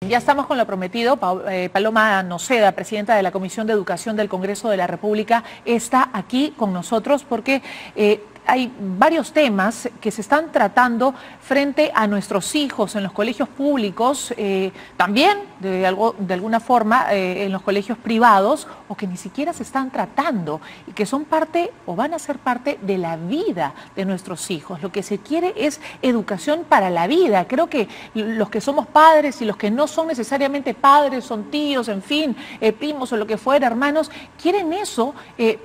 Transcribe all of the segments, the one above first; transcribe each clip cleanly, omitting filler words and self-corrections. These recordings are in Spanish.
Ya estamos con lo prometido. Paloma Noceda, presidenta de la Comisión de Educación del Congreso de la República, está aquí con nosotros porque hay varios temas que se están tratando frente a nuestros hijos en los colegios públicos, también de alguna forma en los colegios privados, o que ni siquiera se están tratando y que son parte o van a ser parte de la vida de nuestros hijos. Lo que se quiere es educación para la vida. Creo que los que somos padres y los que no son necesariamente padres, son tíos, en fin, primos o lo que fuera, hermanos, quieren eso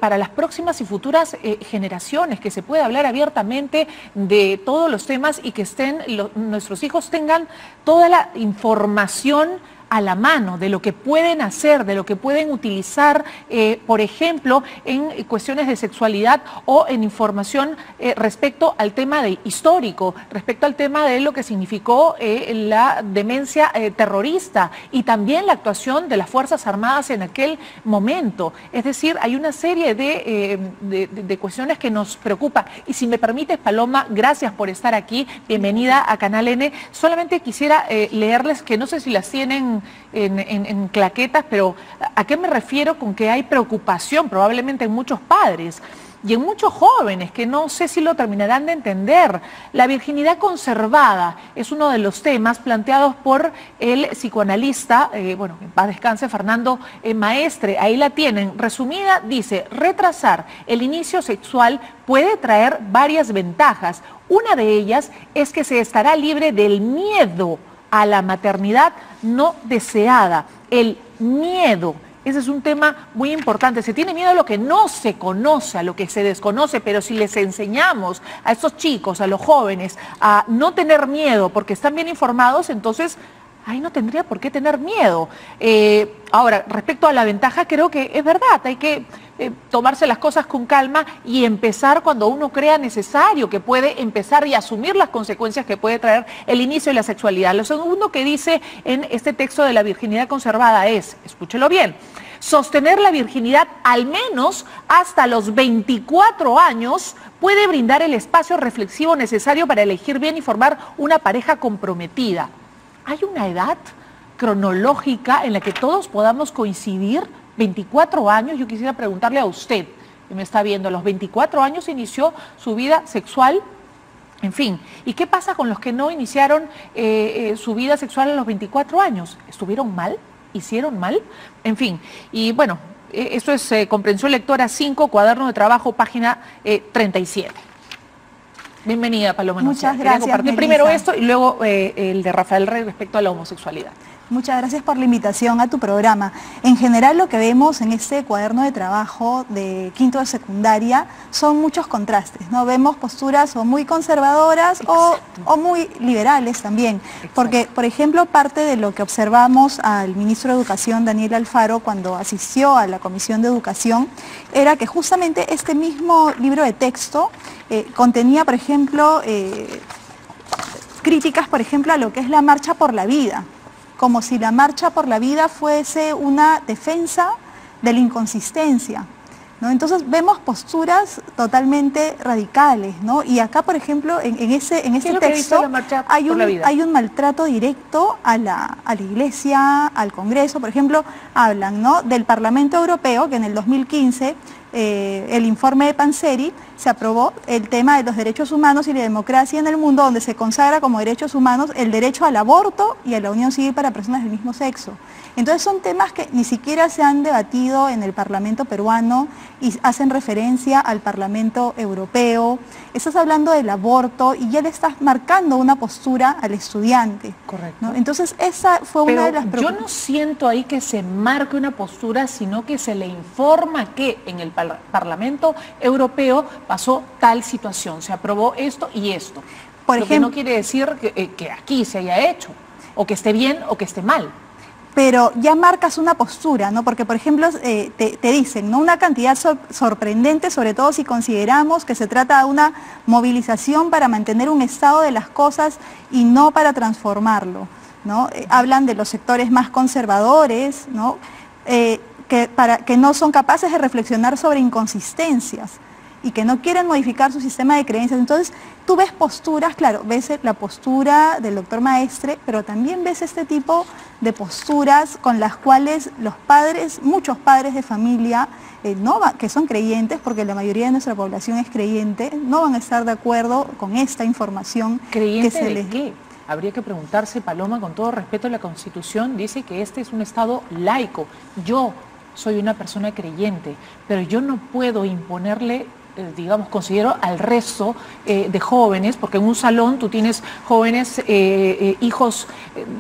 para las próximas y futuras generaciones, que se pueda hablar abiertamente de todos los temas y que nuestros hijos tengan toda la información a la mano de lo que pueden hacer, de lo que pueden utilizar, por ejemplo, en cuestiones de sexualidad o en información respecto al tema histórico, respecto al tema de lo que significó la demencia terrorista y también la actuación de las Fuerzas Armadas en aquel momento. Es decir, hay una serie de cuestiones que nos preocupa. Y si me permites, Paloma, gracias por estar aquí, bienvenida a Canal N. Solamente quisiera leerles, que no sé si las tienen en claquetas, pero ¿a qué me refiero con que hay preocupación probablemente en muchos padres y en muchos jóvenes que no sé si lo terminarán de entender? La virginidad conservada es uno de los temas planteados por el psicoanalista, bueno, en paz descanse, Fernando Maestre. Ahí la tienen. Resumida, dice: retrasar el inicio sexual puede traer varias ventajas. Una de ellas es que se estará libre del miedo a la maternidad no deseada. El miedo. Ese es un tema muy importante. Se tiene miedo a lo que no se conoce, a lo que se desconoce, pero si les enseñamos a estos chicos, a los jóvenes, a no tener miedo porque están bien informados, entonces ahí no tendría por qué tener miedo. Ahora, respecto a la ventaja, creo que es verdad, hay que tomarse las cosas con calma y empezar cuando uno crea necesario, que puede empezar y asumir las consecuencias que puede traer el inicio de la sexualidad. Lo segundo que dice en este texto de la virginidad conservada es, escúchelo bien: sostener la virginidad al menos hasta los 24 años puede brindar el espacio reflexivo necesario para elegir bien y formar una pareja comprometida. ¿Hay una edad cronológica en la que todos podamos coincidir? 24 años, yo quisiera preguntarle a usted, que me está viendo, a los 24 años inició su vida sexual, en fin. ¿Y qué pasa con los que no iniciaron su vida sexual a los 24 años? ¿Estuvieron mal? ¿Hicieron mal? En fin, y bueno, esto es Comprensión Lectora 5, cuaderno de trabajo, página 37. Bienvenida, Paloma. Muchas gracias, compartir primero esto y luego el de Rafael Rey respecto a la homosexualidad. Muchas gracias por la invitación a tu programa. En general, lo que vemos en este cuaderno de trabajo de quinto de secundaria son muchos contrastes, ¿no? Vemos posturas o muy conservadoras o muy liberales también. Exacto. Porque, por ejemplo, parte de lo que observamos al ministro de Educación, Daniel Alfaro, cuando asistió a la Comisión de Educación, era que justamente este mismo libro de texto contenía, por ejemplo, críticas, por ejemplo, a lo que es la Marcha por la Vida, como si la Marcha por la Vida fuese una defensa de la inconsistencia, ¿no? Entonces vemos posturas totalmente radicales, ¿no? Y acá, por ejemplo, en ese texto hay un maltrato directo a la Iglesia, al Congreso. Por ejemplo, hablan, ¿no?, del Parlamento Europeo, que en el 2015 el informe de Panzeri se aprobó el tema de los derechos humanos y la democracia en el mundo, donde se consagra como derechos humanos el derecho al aborto y a la unión civil para personas del mismo sexo. Entonces son temas que ni siquiera se han debatido en el Parlamento peruano y hacen referencia al Parlamento Europeo. Estás hablando del aborto y ya le estás marcando una postura al estudiante. Correcto. ¿No? Entonces esa fue una de las preocupaciones. Yo no siento ahí que se marque una postura, sino que se le informa que en el Parlamento Europeo pasó tal situación, se aprobó esto y esto. Por ejemplo, que no quiere decir que aquí se haya hecho, o que esté bien o que esté mal. Pero ya marcas una postura, ¿no? Porque, por ejemplo, te dicen, ¿no?, una cantidad sorprendente, sobre todo si consideramos que se trata de una movilización para mantener un estado de las cosas y no para transformarlo, ¿no? Hablan de los sectores más conservadores, ¿no?, que no son capaces de reflexionar sobre inconsistencias. y que no quieren modificar su sistema de creencias. Entonces, tú ves posturas, claro, ves la postura del doctor Maestre, pero también ves este tipo de posturas con las cuales los padres, muchos padres de familia, que son creyentes, porque la mayoría de nuestra población es creyente, no van a estar de acuerdo con esta información. ¿Creyente que de qué? Habría que preguntarse, Paloma, con todo respeto, la Constitución dice que este es un Estado laico. Yo soy una persona creyente, pero yo no puedo imponerle, digamos, considero al resto de jóvenes, porque en un salón tú tienes jóvenes, hijos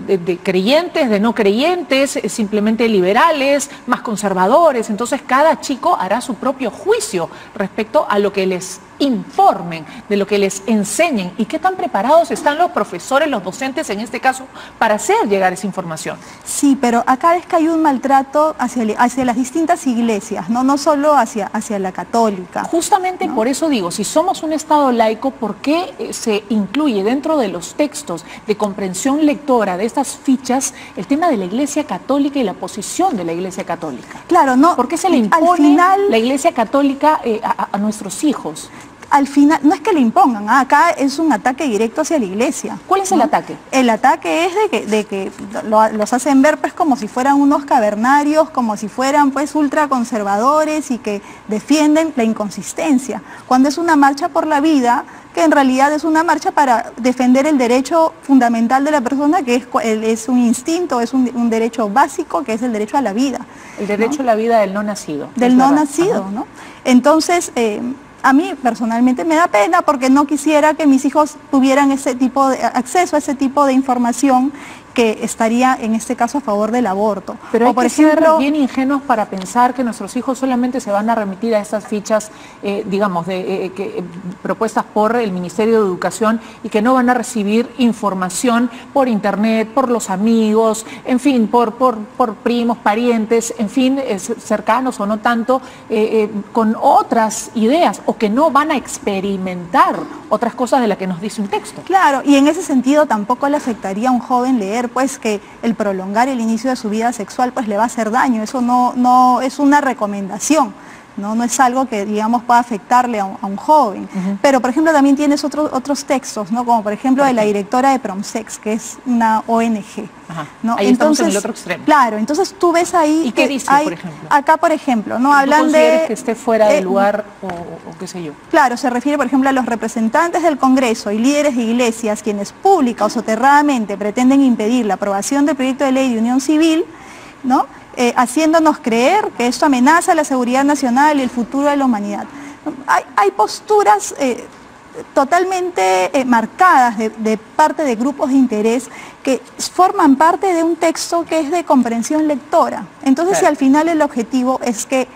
de creyentes, de no creyentes, simplemente liberales, más conservadores, entonces cada chico hará su propio juicio respecto a lo que les informen, de lo que les enseñen y qué tan preparados están los profesores, los docentes en este caso, para hacer llegar esa información. Sí, pero acá es que hay un maltrato hacia las distintas iglesias, no solo hacia la católica. Justamente por eso digo, si somos un Estado laico, ¿por qué se incluye dentro de los textos de comprensión lectora de estas fichas el tema de la Iglesia Católica y la posición de la Iglesia Católica? Claro, no. ¿Por qué se le impone la Iglesia Católica a nuestros hijos? Al final, no es que le impongan, acá es un ataque directo hacia la iglesia. ¿Cuál es el ataque? El ataque es de que los hacen ver pues como si fueran unos cavernarios, como si fueran pues ultraconservadores y que defienden la inconsistencia. Cuando es una marcha por la vida, que en realidad es una marcha para defender el derecho fundamental de la persona, que es un instinto, es un derecho básico, que es el derecho a la vida. El derecho a la vida del no nacido. Del no nacido, ¿no? Entonces, a mí personalmente me da pena porque no quisiera que mis hijos tuvieran acceso a ese tipo de información que estaría en este caso a favor del aborto. Pero hay por ejemplo, ser bien ingenuos para pensar que nuestros hijos solamente se van a remitir a estas fichas, digamos, propuestas por el Ministerio de Educación y que no van a recibir información por internet, por los amigos, en fin, por primos, parientes, en fin, cercanos o no tanto, con otras ideas, o que no van a experimentar otras cosas de las que nos dice un texto. Claro, y en ese sentido tampoco le afectaría a un joven leer pues que el prolongar el inicio de su vida sexual pues le va a hacer daño. Eso no es una recomendación, no es algo que digamos pueda afectarle a un joven. Pero por ejemplo también tienes otros textos, ¿no? Como por ejemplo de la directora de Promsex, que es una ONG. ¿no? Ahí estamos en el otro extremo. Claro, entonces tú ves ahí. ¿Y qué dice, por ejemplo? Acá, por ejemplo, ¿no? Hablan de que esté fuera de lugar o qué sé yo. Claro, se refiere, por ejemplo, a los representantes del Congreso y líderes de iglesias quienes pública o soterradamente pretenden impedir la aprobación del proyecto de ley de unión civil, ¿no? Haciéndonos creer que esto amenaza la seguridad nacional y el futuro de la humanidad. Hay posturas totalmente marcadas de parte de grupos de interés que forman parte de un texto que es de comprensión lectora. Entonces, si al final el objetivo es que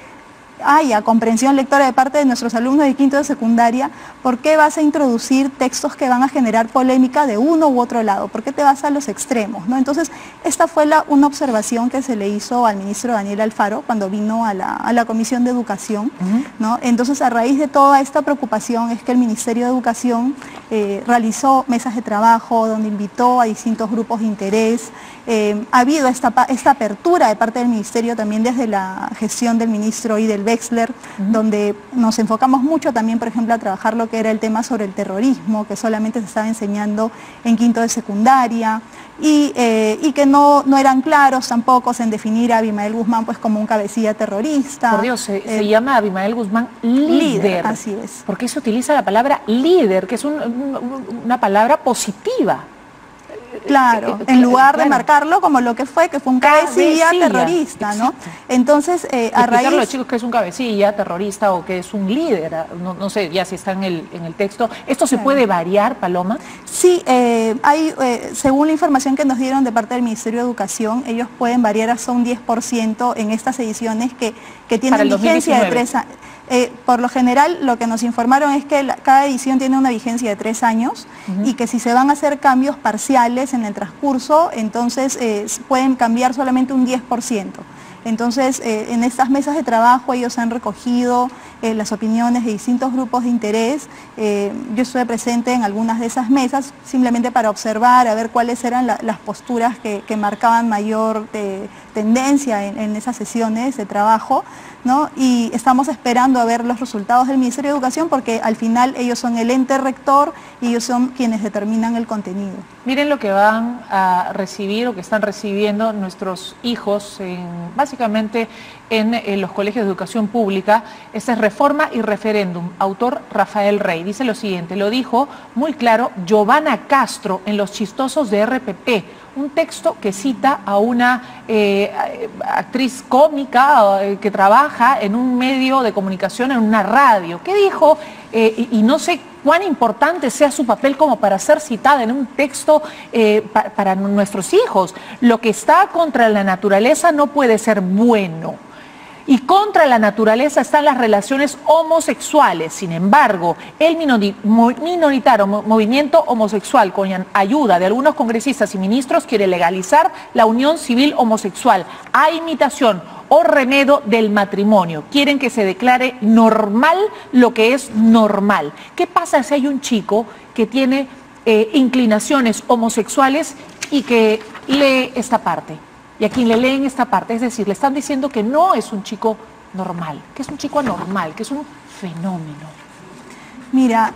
haya comprensión lectora de parte de nuestros alumnos de quinto de secundaria, ¿por qué vas a introducir textos que van a generar polémica de uno u otro lado? ¿Por qué te vas a los extremos? ¿no? Entonces, esta fue una observación que se le hizo al ministro Daniel Alfaro cuando vino a la Comisión de Educación. ¿no? Entonces, a raíz de toda esta preocupación es que el Ministerio de Educación realizó mesas de trabajo donde invitó a distintos grupos de interés. Ha habido esta apertura de parte del Ministerio también desde la gestión del ministro y del Wexler, donde nos enfocamos mucho también, por ejemplo, a trabajar lo que era el tema sobre el terrorismo, que solamente se estaba enseñando en quinto de secundaria, y que no eran claros tampoco en definir a Abimael Guzmán pues como un cabecilla terrorista. Por Dios, se llama Abimael Guzmán líder. Así es. Porque se utiliza la palabra líder, que es una palabra positiva. Claro, en lugar de marcarlo como lo que fue un cabecilla terrorista, ¿no? Entonces, a raíz... a los chicos que es un cabecilla terrorista o que es un líder, no sé ya si está en el texto. ¿Esto se puede variar, Paloma? Sí, según la información que nos dieron de parte del Ministerio de Educación, ellos pueden variar hasta un 10% en estas ediciones que tienen vigencia de 3 años. Por lo general, lo que nos informaron es que cada edición tiene una vigencia de 3 años y que si se van a hacer cambios parciales en el transcurso, entonces pueden cambiar solamente un 10%. Entonces, en estas mesas de trabajo ellos han recogido las opiniones de distintos grupos de interés. Yo estuve presente en algunas de esas mesas, simplemente para observar, a ver cuáles eran las posturas que marcaban mayor tendencia en esas sesiones de trabajo, ¿no? Y estamos esperando a ver los resultados del Ministerio de Educación, porque al final ellos son el ente rector y ellos son quienes determinan el contenido. Miren lo que van a recibir o que están recibiendo nuestros hijos básicamente en los colegios de educación pública. Esta es Reforma y Referéndum, autor Rafael Rey. Dice lo siguiente, lo dijo muy claro Giovanna Castro en Los Chistosos de RPP, un texto que cita a una actriz cómica que trabaja en un medio de comunicación, en una radio. ¿Qué dijo? Y no sé cuán importante sea su papel como para ser citada en un texto para nuestros hijos. Lo que está contra la naturaleza no puede ser bueno. Y contra la naturaleza están las relaciones homosexuales. Sin embargo, el minoritario movimiento homosexual, con ayuda de algunos congresistas y ministros, quiere legalizar la unión civil homosexual a imitación o remedio del matrimonio. Quieren que se declare normal lo que es normal. ¿Qué pasa si hay un chico que tiene inclinaciones homosexuales y que lee esta parte? Y a quien le leen esta parte, es decir, le están diciendo que no es un chico normal, que es un chico anormal, que es un fenómeno. Mira,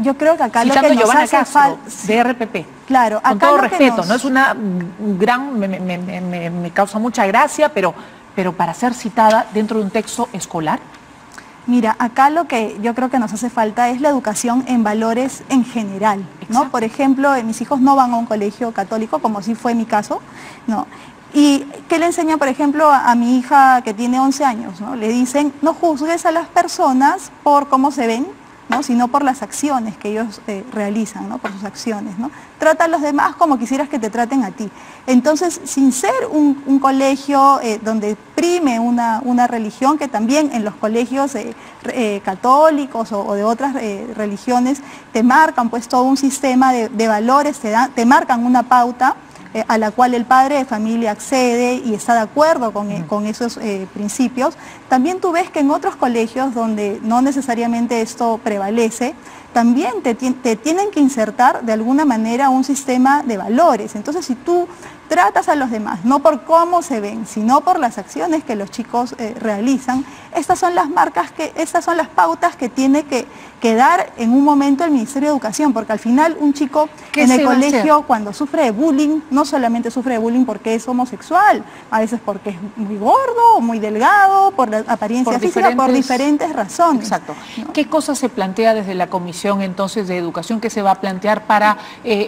yo creo que acá citando lo que nos Giovanna hace Castro, de RPP. Claro, acá con todo lo respeto, no es una gran, me causa mucha gracia, pero para ser citada dentro de un texto escolar. Mira, acá lo que yo creo que nos hace falta es la educación en valores en general, ¿no? Exacto. Por ejemplo, mis hijos no van a un colegio católico, como sí fue mi caso, ¿no? ¿Y qué le enseña, por ejemplo, a mi hija que tiene 11 años, ¿no? Le dicen, no juzgues a las personas por cómo se ven, ¿no? Sino por las acciones que ellos realizan, ¿no? Por sus acciones, ¿no? Trata a los demás como quisieras que te traten a ti. Entonces, sin ser un colegio donde prime una religión, que también en los colegios católicos o de otras religiones te marcan pues todo un sistema de valores, te marcan una pauta a la cual el padre de familia accede y está de acuerdo con esos principios. También tú ves que en otros colegios donde no necesariamente esto prevalece, también te tienen que insertar de alguna manera un sistema de valores. Entonces, si tú tratas a los demás, no por cómo se ven, sino por las acciones que los chicos realizan, estas son las marcas, estas son las pautas que tiene que dar en un momento el Ministerio de Educación, porque al final un chico en el colegio cuando sufre de bullying, no solamente sufre de bullying porque es homosexual, a veces porque es muy gordo o muy delgado, por la apariencia física, por diferentes razones. Exacto. ¿No? ¿Qué cosas se plantea desde la Comisión entonces de Educación que se va a plantear para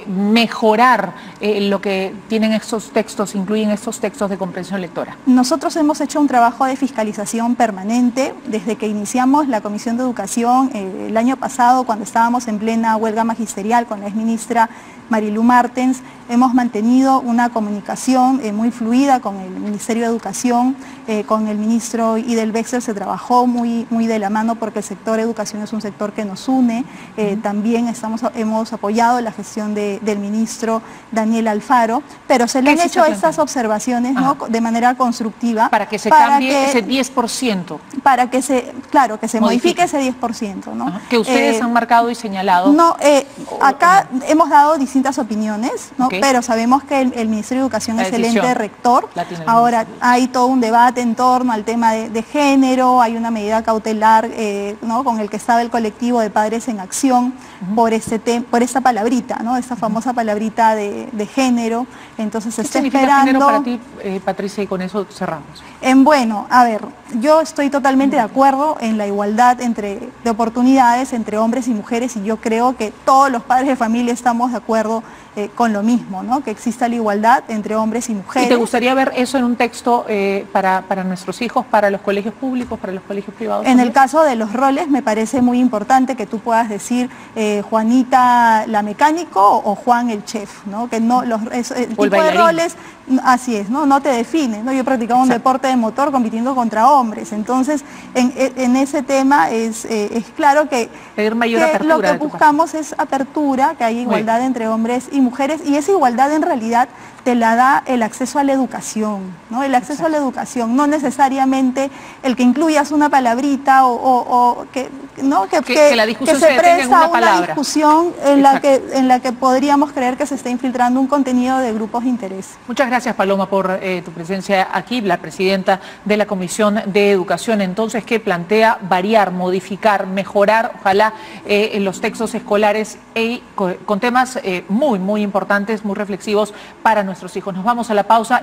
mejorar lo que tienen estos textos, incluyen estos textos de comprensión lectora? Nosotros hemos hecho un trabajo de fiscalización permanente desde que iniciamos la Comisión de Educación el año pasado, cuando estábamos en plena huelga magisterial con la exministra Marilu Martens. Hemos mantenido una comunicación muy fluida con el Ministerio de Educación, con el ministro Idel Bexer se trabajó muy de la mano porque el sector educación es un sector que nos une. También hemos apoyado la gestión del ministro Daniel Alfaro, pero se le han hecho estas observaciones, ¿no? De manera constructiva. Para que se cambie ese 10%. Para que se modifique ese 10%, ¿no? Que ustedes han marcado y señalado. No, acá hemos dado distintas opiniones, ¿no? Pero sabemos que el Ministerio de Educación es el ente rector. Ahora hay todo un debate en torno al tema de género, hay una medida cautelar ¿no? con el que estaba el colectivo de Padres en Acción por esta palabrita, ¿no? Esta famosa palabrita de género. Entonces se está esperando. ¿Qué significa género para ti, Patricia? Y con eso cerramos. Bueno, a ver, yo estoy totalmente de acuerdo en la igualdad de oportunidades entre hombres y mujeres, y yo creo que todos los padres de familia estamos de acuerdo con lo mismo, ¿no? Que exista la igualdad entre hombres y mujeres. ¿Y te gustaría ver eso en un texto para nuestros hijos, para los colegios públicos, para los colegios privados? En el caso de los roles me parece muy importante que tú puedas decir Juanita la mecánico o Juan el chef, ¿no? Que no el tipo de roles, así es, ¿no? Te define, ¿no? Yo practicaba un deporte de motor compitiendo contra hombres, entonces en ese tema es claro que lo que buscamos es apertura, que haya igualdad entre hombres y mujeres, y esa igualdad en realidad te la da el acceso a la educación, ¿no? El acceso a la educación, no necesariamente el que incluyas una palabrita o que, ¿no? que la discusión se detenga en presta una a una palabra. discusión en la que podríamos creer que se está infiltrando un contenido de grupos de interés. Muchas gracias, Paloma, por tu presencia aquí, la presidenta de la Comisión de Educación, entonces, que plantea variar, modificar, mejorar, ojalá, los textos escolares con temas muy importantes, muy reflexivos para nuestros hijos. Nos vamos a la pausa.